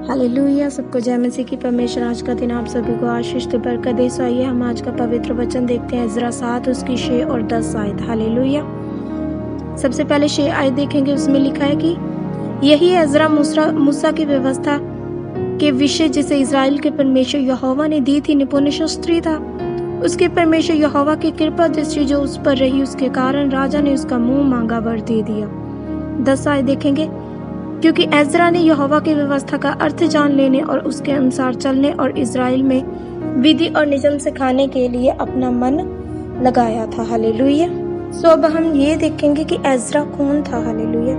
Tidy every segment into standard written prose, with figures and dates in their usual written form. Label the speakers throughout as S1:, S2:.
S1: Hallelujah. सबको जय मसीह की। परमेश्वर आज का दिन आप सभी को आशीष दे, बरकत दे। सो आइए हम आज का पवित्र वचन देखते हैं। इज़रा 7 उसकी 6 और 10 आयत। हालेलुया। सबसे पहले 6 आयत देखेंगे, उसमें लिखा है कि यही इज़रा मूसा की व्यवस्था के विषय जिसे इज़राइल के परमेश्वर यहोवा ने दी थी निपुण शास्त्री था। उसके परमेश्वर यहोवा की कृपा दृष्टि जो उस पर रही, उसके कारण राजा ने उसका मुंह मांगा वर दे दिया। 10 आयत देखेंगे, क्योंकि एज़रा ने यहोवा की व्यवस्था का अर्थ जान लेने और उसके अनुसार चलने और इज़राइल में विधि और नियम सिखाने के लिए अपना मन लगाया था। हालेलुया। सो अब हम ये देखेंगे कि एज़रा कौन था। हालेलुया।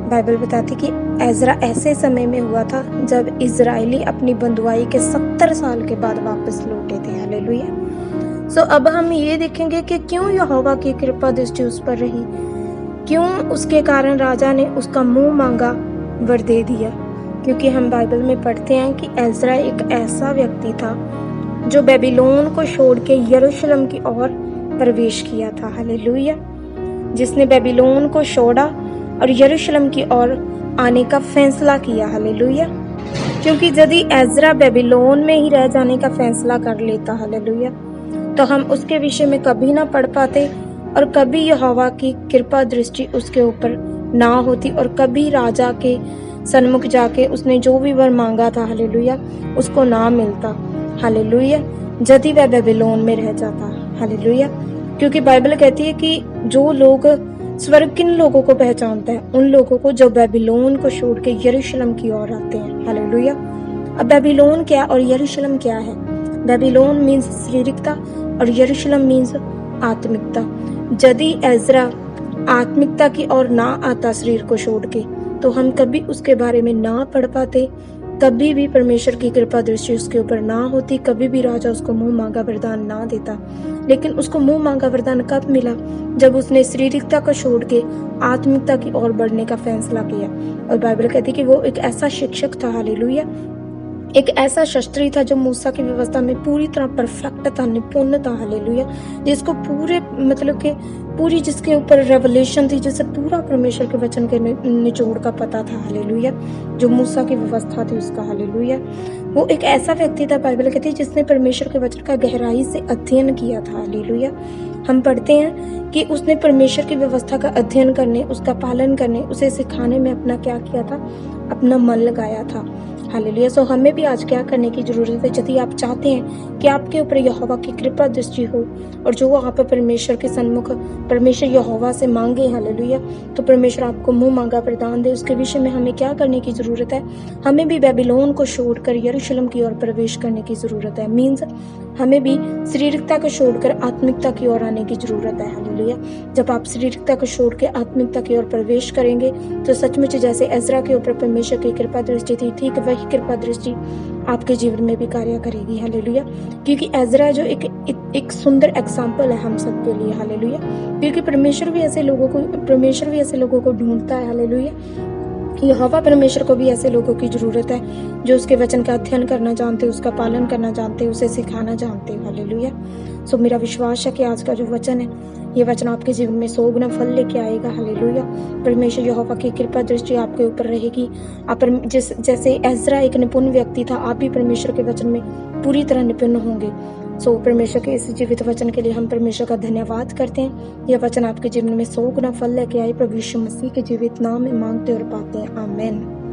S1: बाइबल बताती कि एज़रा ऐसे समय में हुआ था जब इज़राइली अपनी बंधुआई के 70 साल के बाद वापस लौटे थे। हालेलुया। सो अब हम ये देखेंगे कि क्यों यहोवा की कृपा दृष्टि उस पर रही, क्यों उसके कारण राजा ने उसका मुंह मांगा वर दे दिया। क्योंकि हम बाइबल में पढ़ते हैं कि एज़रा एक ऐसा व्यक्ति था जो बेबीलोन को छोड़ के यरूशलेम की ओर प्रवेश किया था। हालेलुया। जिसने बेबीलोन को छोड़ा और यरूशलेम की ओर आने का फैसला किया। हालेलुया। क्योंकि यदि एज़रा बेबीलोन में ही रह जाने का फैसला कर लेता, हालेलुया, तो हम उसके विषय में कभी ना पढ़ पाते और कभी यहोवा की कृपा दृष्टि उसके ऊपर ना होती और कभी राजा के सन्मुख जाके उसने जो भी वर मांगा था, हालेलुया, उसको ना मिलता। हालेलुया। यदि वह बेबीलोन में रह जाता। हालेलुया। क्योंकि बाइबल कहती है कि जो लोग स्वर्ग किन लोगों को पहचानता है, उन लोगों को जो बेबीलोन को छोड़ के यरूशलेम की ओर आते हैं। हालेलुया। अब बेबीलोन क्या और यरूशलेम क्या है? बेबीलोन मीन्स शारीरिकता और यरूशलेम मीन्स आत्मिकता। यदि एज़रा आत्मिकता की ओर ना आता शरीर को छोड़ के, तो हम कभी उसके बारे में ना पढ़ पाते, कभी भी परमेश्वर की कृपा दृष्टि उसके ऊपर ना होती, कभी भी राजा उसको मुंह मांगा वरदान ना देता। लेकिन उसको मुंह मांगा वरदान कब मिला? जब उसने शारीरिकता को छोड़ के आत्मिकता की ओर बढ़ने का फैसला किया। और बाइबल कहती है कि वो एक ऐसा शिक्षक था, हालेलुया, एक ऐसा शास्त्री था जो मूसा की व्यवस्था में पूरी तरह परफेक्ट था, निपुण था। हालेलुया। जिसको पूरे मतलब के पूरी जिसके ऊपर रेवलेशन थी, जिसे पूरा परमेश्वर के वचन के निचोड़ का पता था। हालेलुया। जो मूसा की व्यवस्था थी उसका। हालेलुया। वो एक ऐसा व्यक्ति था, बाइबल कहती है, जिसने परमेश्वर के वचन का गहराई से अध्ययन किया था। हालेलुया। हम पढ़ते हैं कि उसने परमेश्वर की व्यवस्था का अध्ययन करने, उसका पालन करने, उसे सिखाने में अपना क्या किया था? अपना मन लगाया था। हालेलुया। सो हमें भी आज क्या करने की जरूरत है? यदि आप चाहते हैं कि आपके ऊपर यहोवा की कृपा दृष्टि हो और जो आप परमेश्वर के सन्मुख परमेश्वर यहोवा से मांगे, हालेलुया, तो परमेश्वर आपको मुंह मांगा वरदान दे। उसके विषय में हमें क्या करने की जरूरत है? हमें भी बेबीलोन को छोड़कर यरूशलेम की ओर प्रवेश करने की जरूरत है। मीन्स हमें भी शारीरिकता को छोड़कर आत्मिकता की ओर आने की जरूरत है। हालेलुया। जब आप शारीरिकता को छोड़ के आत्मिकता की ओर प्रवेश करेंगे तो सचमुच जैसे एज़रा के ऊपर परमेश्वर की कृपा दृष्टि थी, ठीक वही कृपा दृष्टि आपके जीवन में भी कार्य करेगी। हालेलुया। क्योंकि एज़रा जो एक सुंदर एग्जाम्पल है हम सबके लिए। हालेलुया। क्योंकि परमेश्वर भी ऐसे लोगों को ढूंढता है। हालेलुया। यहोवा परमेश्वर को भी ऐसे लोगों की जरूरत है जो उसके वचन का अध्ययन करना जानते, उसका पालन करना जानते, उसे सिखाना जानते। हालेलुया। सो मेरा विश्वास है कि आज का जो वचन है, ये वचन आपके जीवन में 100 गुना फल लेके आएगा। हालेलुया। परमेश्वर यहोवा की कृपा दृष्टि आपके ऊपर रहेगी। आप जैसे एज़रा एक निपुण व्यक्ति था, आप भी परमेश्वर के वचन में पूरी तरह निपुण होंगे। सो परमेश्वर के इस जीवित वचन के लिए हम परमेश्वर का धन्यवाद करते हैं। यह वचन आपके जीवन में 100 गुना फल लेके आए। प्रभु यीशु मसीह के जीवित नाम में मांगते और पाते हैं। आमीन।